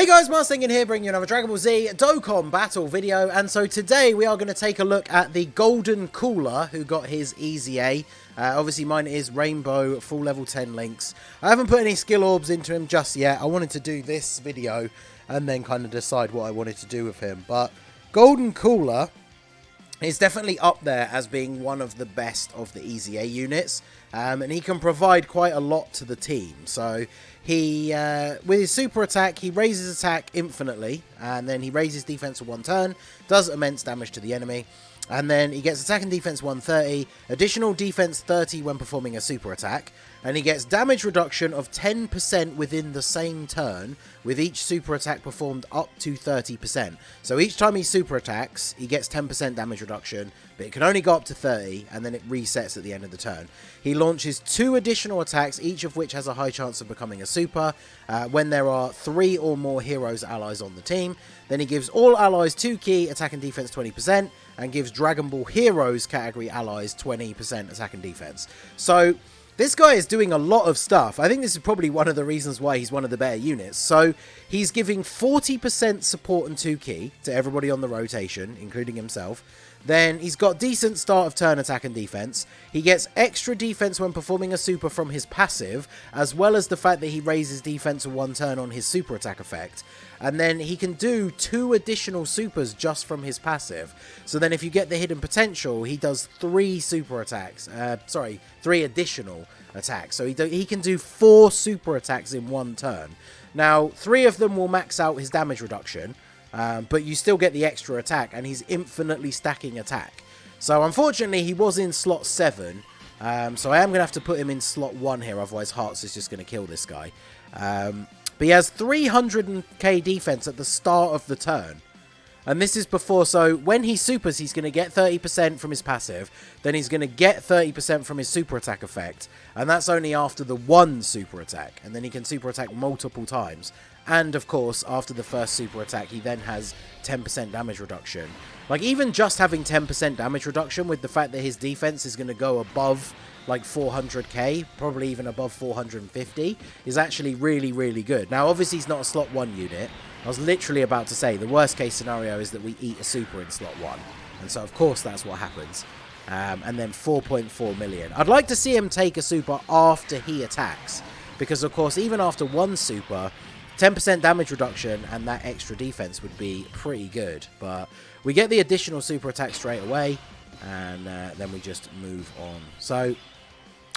Hey guys, Marsingin here, bringing you another Dragon Ball Z Dokkan battle video, and so today we are going to take a look at the Golden Cooler who got his EZA. Obviously mine is Rainbow, full level 10 links. I haven't put any skill orbs into him just yet. I wanted to do this video and then kind of decide what I wanted to do with him, but Golden Cooler is definitely up there as being one of the best of the EZA units, and he can provide quite a lot to the team. So he, with his super attack, he raises attack infinitely, and then he raises defense for 1 turn, does immense damage to the enemy, and then he gets attack and defense 130, additional defense 30 when performing a super attack, and he gets damage reduction of 10% within the same turn, with each super attack performed up to 30%. So each time he super attacks, he gets 10% damage reduction, but it can only go up to 30, and then it resets at the end of the turn. He launches 2 additional attacks, each of which has a high chance of becoming a super, when there are 3 or more heroes allies on the team. Then he gives all allies 2 key attack and defense 20%, and gives Dragon Ball Heroes category allies 20% attack and defense. So this guy is doing a lot of stuff. I think this is probably one of the reasons why he's one of the better units. So he's giving 40% support and 2 key to everybody on the rotation, including himself. Then he's got decent start of turn attack and defense. He gets extra defense when performing a super from his passive, as well as the fact that he raises defense for 1 turn on his super attack effect. And then he can do 2 additional supers just from his passive. So then if you get the hidden potential, he does 3 super attacks. 3 additional attacks. So he can do 4 super attacks in 1 turn. Now, 3 of them will max out his damage reduction. But you still get the extra attack, and he's infinitely stacking attack. So unfortunately, he was in slot 7. So I am going to have to put him in slot 1 here, otherwise Hearts is just going to kill this guy. But he has 300k defense at the start of the turn. And this is before, so when he supers, he's going to get 30% from his passive. Then he's going to get 30% from his super attack effect. And that's only after the 1 super attack. And then he can super attack multiple times. And of course, after the first super attack, he then has 10% damage reduction. Like, even just having 10% damage reduction with the fact that his defense is going to go above like 400k, probably even above 450, is actually really, really good. Now, obviously, he's not a slot 1 unit. I was literally about to say the worst case scenario is that we eat a super in slot 1. And so, of course, that's what happens. And then 4.4 million. I'd like to see him take a super after he attacks. Because, of course, even after 1 super, 10% damage reduction and that extra defense would be pretty good. But we get the additional super attack straight away. And then we just move on. So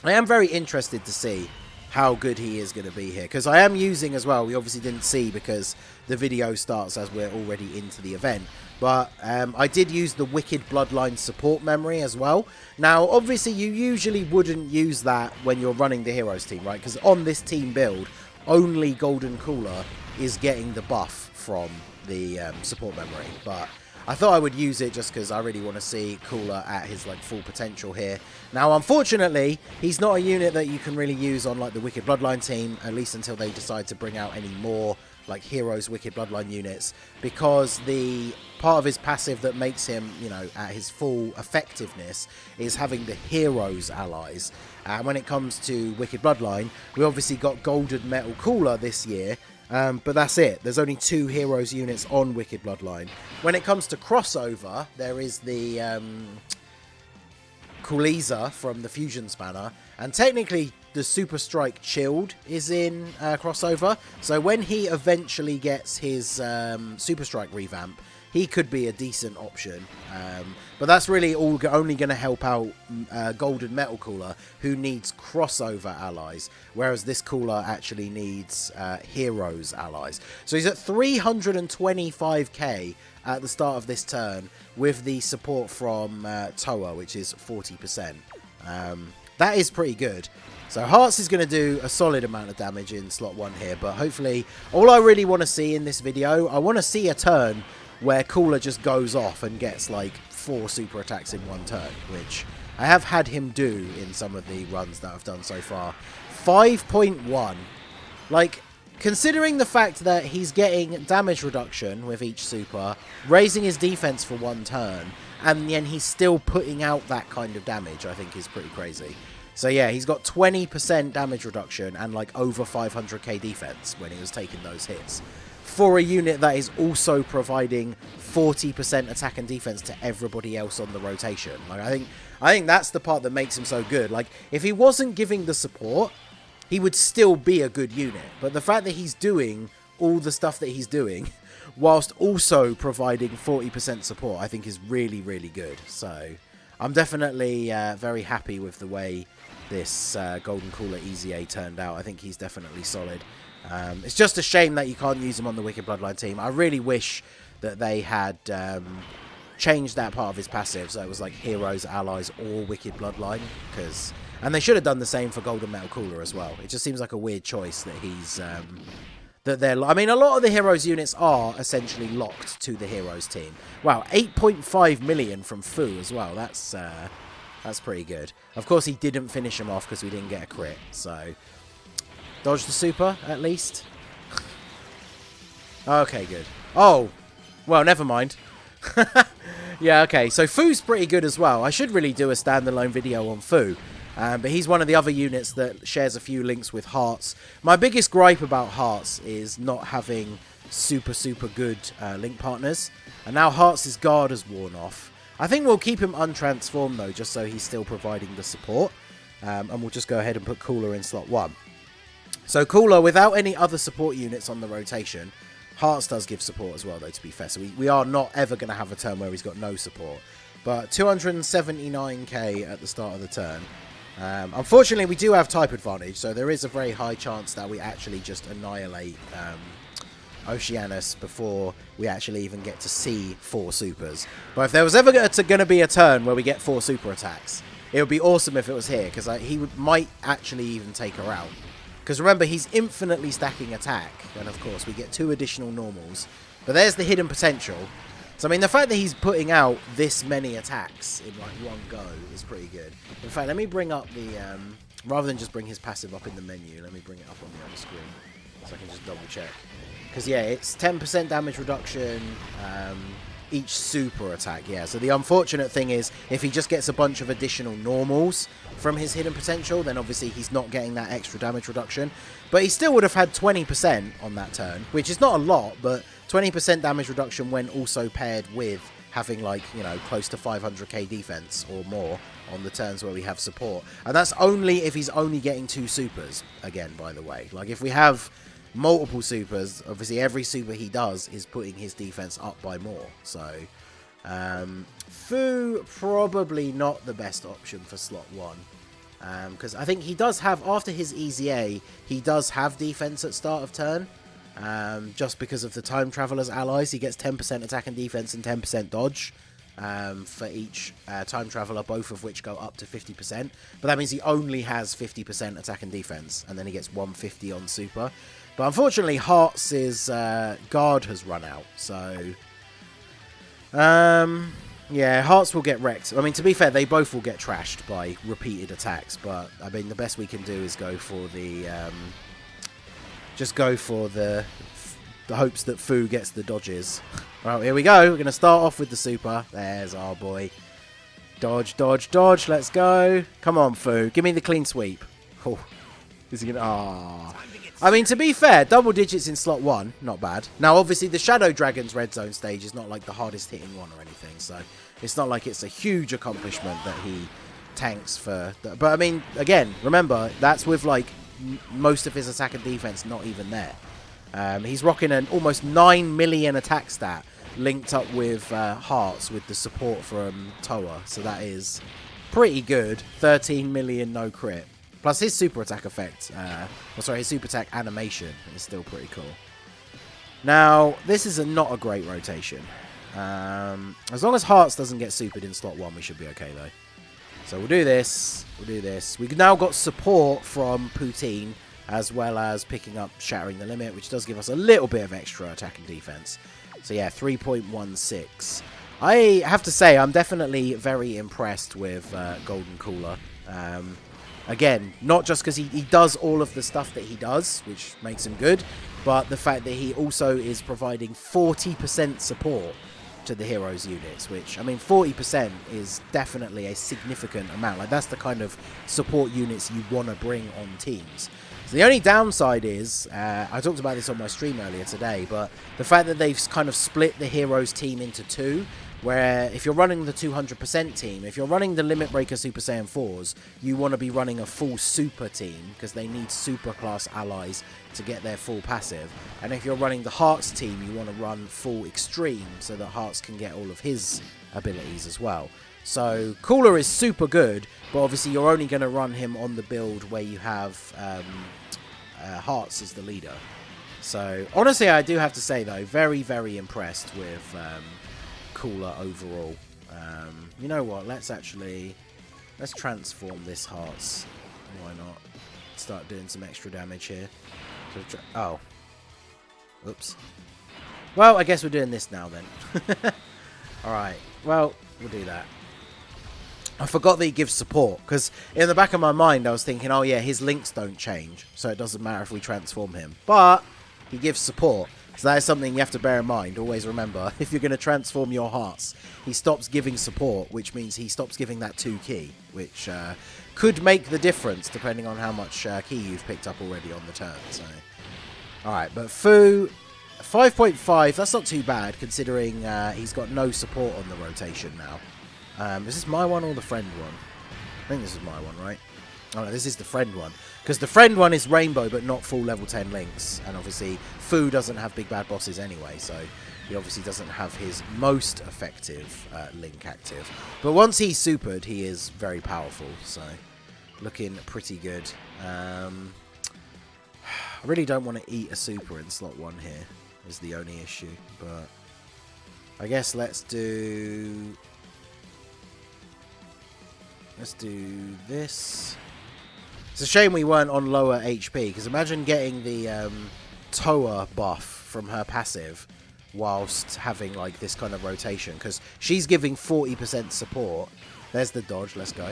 I am very interested to see how good he is going to be here, because I am using as well, we obviously didn't see because the video starts as we're already into the event, but I did use the Wicked Bloodline support memory as well. Now obviously you usually wouldn't use that when you're running the Heroes team, right? Because on this team build, only Golden Cooler is getting the buff from the support memory, but I thought I would use it just because I really want to see Cooler at his like full potential here. Now, unfortunately, he's not a unit that you can really use on like the Wicked Bloodline team, at least until they decide to bring out any more like Heroes Wicked Bloodline units, because the part of his passive that makes him, you know, at his full effectiveness is having the Heroes allies. And when it comes to Wicked Bloodline, we obviously got Golden Metal Cooler this year. But that's it. There's only 2 Heroes units on Wicked Bloodline. When it comes to crossover, there is the EZA from the Fusion Spanner. And technically, the Super Strike Chilled is in crossover. So when he eventually gets his Super Strike revamp, he could be a decent option. But that's really only going to help out Golden Metal Cooler, who needs crossover allies, whereas this Cooler actually needs Heroes allies. So he's at 325k at the start of this turn with the support from Toa, which is 40%. That is pretty good. So Hearts is going to do a solid amount of damage in slot 1 here, but hopefully all I really want to see in this video, I want to see a turn where Cooler just goes off and gets like 4 super attacks in 1 turn, which I have had him do in some of the runs that I've done so far. 5.1. Like, considering the fact that he's getting damage reduction with each super, raising his defense for 1 turn, and then he's still putting out that kind of damage, I think is pretty crazy. So yeah, he's got 20% damage reduction and like over 500k defense when he was taking those hits. for a unit that is also providing 40% attack and defense to everybody else on the rotation. Like, I think that's the part that makes him so good. Like, if he wasn't giving the support, he would still be a good unit. But the fact that he's doing all the stuff that he's doing whilst also providing 40% support, I think is really, really good. So I'm definitely very happy with the way this Golden Cooler EZA turned out. I think he's definitely solid. It's just a shame that you can't use him on the Wicked Bloodline team. I really wish that they had changed that part of his passive so it was like Heroes, Allies, or Wicked Bloodline. And they should have done the same for Golden Metal Cooler as well. It just seems like a weird choice that he's... I mean, a lot of the Heroes units are essentially locked to the Heroes team. Wow, 8.5 million from Fu as well. That's pretty good. Of course, he didn't finish him off because we didn't get a crit. So, dodge the super, at least. Okay, good. Oh, well, never mind. Yeah, okay. So, Fu's pretty good as well. I should really do a standalone video on Fu. But he's one of the other units that shares a few links with Hearts. My biggest gripe about Hearts is not having super, super good link partners. And now Hearts' guard has worn off. I think we'll keep him untransformed, though, just so he's still providing the support. And we'll just go ahead and put Cooler in slot 1. So Cooler, without any other support units on the rotation, Hearts does give support as well, though, to be fair. So we are not ever going to have a turn where he's got no support. But 279k at the start of the turn. Unfortunately, we do have type advantage, so there is a very high chance that we actually just annihilate Oceanus before we actually even get to see 4 supers. But if there was ever going to be a turn where we get 4 super attacks, it would be awesome if it was here, because might actually even take her out. Because remember, he's infinitely stacking attack, and of course we get 2 additional normals. But there's the hidden potential. So, I mean, the fact that he's putting out this many attacks in, like, one go is pretty good. In fact, let me bring up the... rather than just bring his passive up in the menu, let me bring it up on the other screen. So I can just double check. Because, yeah, it's 10% damage reduction each super attack, yeah. So the unfortunate thing is, if he just gets a bunch of additional normals from his hidden potential, then obviously he's not getting that extra damage reduction. But he still would have had 20% on that turn, which is not a lot, but 20% damage reduction when also paired with having, like, you know, close to 500k defense or more on the turns where we have support. And that's only if he's only getting 2 supers, again, by the way. Like, if we have multiple supers, obviously every super he does is putting his defense up by more. So, Fu, probably not the best option for slot 1. Because I think he does have, after his EZA, he does have defense at start of turn. Just because of the Time Traveler's allies, he gets 10% attack and defense and 10% dodge for each Time Traveler, both of which go up to 50%. But that means he only has 50% attack and defense, and then he gets 150 on super. But unfortunately, Hearts' guard has run out, so... yeah, Hearts will get wrecked. I mean, to be fair, they both will get trashed by repeated attacks, but, I mean, the best we can do is go for the... just go for the hopes that Fu gets the dodges. Well, here we go. We're going to start off with the super. There's our boy. Dodge, dodge, dodge. Let's go. Come on, Fu. Give me the clean sweep. Oh, is he going to... Ah. I mean, to be fair, double digits in slot 1, not bad. Now, obviously, the Shadow Dragon's red zone stage is not like the hardest hitting one or anything, so it's not like it's a huge accomplishment that he tanks for... But, I mean, again, remember, that's with, like, most of his attack and defense not even there. He's rocking an almost 9 million attack stat linked up with Hearts with the support from Toa, so that is pretty good. 13 million no crit. Plus his super attack effect, his super attack animation is still pretty cool. Now, this is not a great rotation. As long as Hearts doesn't get supered in slot 1, we should be okay though. So we'll do this. We'll do this. We've now got support from Poutine, as well as picking up Shattering the Limit, which does give us a little bit of extra attack and defense. So yeah, 3.16. I have to say, I'm definitely very impressed with Golden Cooler. Again, not just because he does all of the stuff that he does, which makes him good, but the fact that he also is providing 40% support to the heroes units, which, I mean, 40% is definitely a significant amount. Like, that's the kind of support units you want to bring on teams. So the only downside is, I talked about this on my stream earlier today, but the fact that they've kind of split the heroes team into two, where if you're running the 200% team, if you're running the Limit Breaker Super Saiyan 4s, you want to be running a full super team, because they need super class allies to get their full passive. And if you're running the Hearts team, you want to run full extreme, so that Hearts can get all of his abilities as well. So Cooler is super good, but obviously you're only going to run him on the build where you have Hearts as the leader. So honestly, I do have to say though, very, very impressed with Cooler overall. You know what? Let's transform this Hearts. Why not? Start doing some extra damage here. So oh, oops. Well, I guess we're doing this now then. All right. Well, we'll do that. I forgot that he gives support, because in the back of my mind I was thinking, oh yeah, his links don't change, so it doesn't matter if we transform him. But he gives support, so that is something you have to bear in mind. Always remember, if you're going to transform your Hearts, he stops giving support, which means he stops giving that 2 key, which could make the difference depending on how much key you've picked up already on the turn. So, alright, but Fu, 5.5, that's not too bad, considering he's got no support on the rotation now. Is this my one or the friend one? I think this is my one, right? Oh no, this is the friend one. Because the friend one is Rainbow, but not full level 10 links. And obviously, Fu doesn't have big bad bosses anyway, so he obviously doesn't have his most effective link active. But once he's supered, he is very powerful, so looking pretty good. I really don't want to eat a super in slot 1 here, is the only issue. But I guess let's do this. It's a shame we weren't on lower HP, because imagine getting the Toa buff from her passive whilst having like this kind of rotation, because she's giving 40% support. There's the dodge, let's go.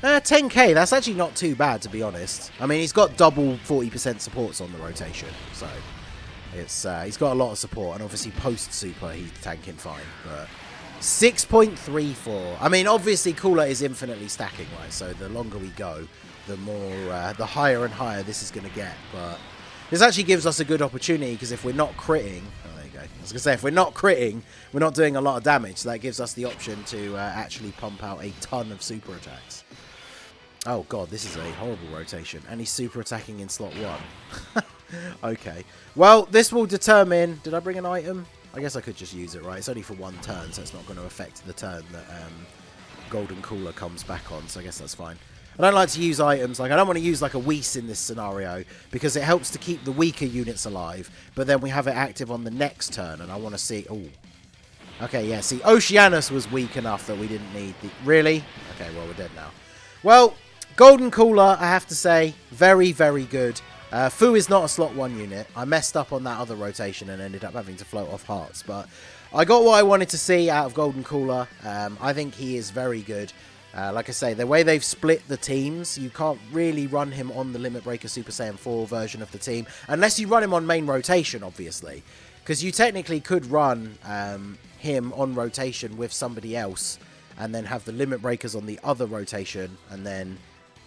10k, that's actually not too bad, to be honest. I mean, he's got double 40% supports on the rotation, so it's he's got a lot of support, and obviously post super he's tanking fine, but 6.34. I mean, obviously Cooler is infinitely stacking, right? So the longer we go, the more, the higher and higher this is going to get. But this actually gives us a good opportunity, because if we're not critting, oh, there you go. I was going to say, if we're not critting, we're not doing a lot of damage. So that gives us the option to actually pump out a ton of super attacks. Oh god, this is a horrible rotation. And he's super attacking in slot 1. Okay. Well, this will determine... Did I bring an item? I guess I could just use it, right? It's only for 1 turn, so it's not going to affect the turn that Golden Cooler comes back on, so I guess that's fine. I don't like to use items. Like, I don't want to use like a Whis in this scenario, because it helps to keep the weaker units alive, but then we have it active on the next turn, and I want to see... Oh. Okay, yeah, see, Oceanus was weak enough that we didn't need the... Really? Okay, well, we're dead now. Well, Golden Cooler, I have to say, very, very good. Fu is not a slot 1 unit. I messed up on that other rotation and ended up having to float off Hearts. But I got what I wanted to see out of Golden Cooler. I think he is very good. Like I say, the way they've split the teams, you can't really run him on the Limit Breaker Super Saiyan 4 version of the team. Unless you run him on main rotation, obviously. Because you technically could run him on rotation with somebody else, and then have the Limit Breakers on the other rotation, and then,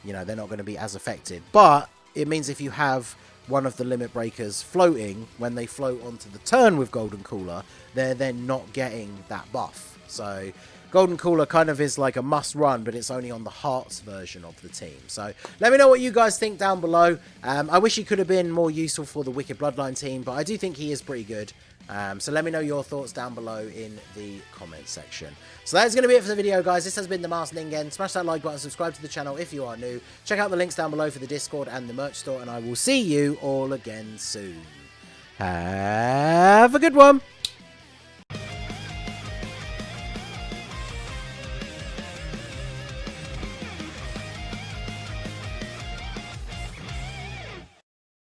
you know, they're not going to be as affected. But it means if you have one of the Limit Breakers floating, when they float onto the turn with Golden Cooler, they're then not getting that buff. So Golden Cooler kind of is like a must run, but it's only on the Hearts version of the team. So let me know what you guys think down below. I wish he could have been more useful for the Wicked Bloodline team, but I do think he is pretty good. So let me know your thoughts down below in the comments section. So that's going to be it for the video, guys. This has been the Masked Ningen. Smash that like button, subscribe to the channel if you are new. Check out the links down below for the Discord and the merch store, and I will see you all again soon. Have a good one.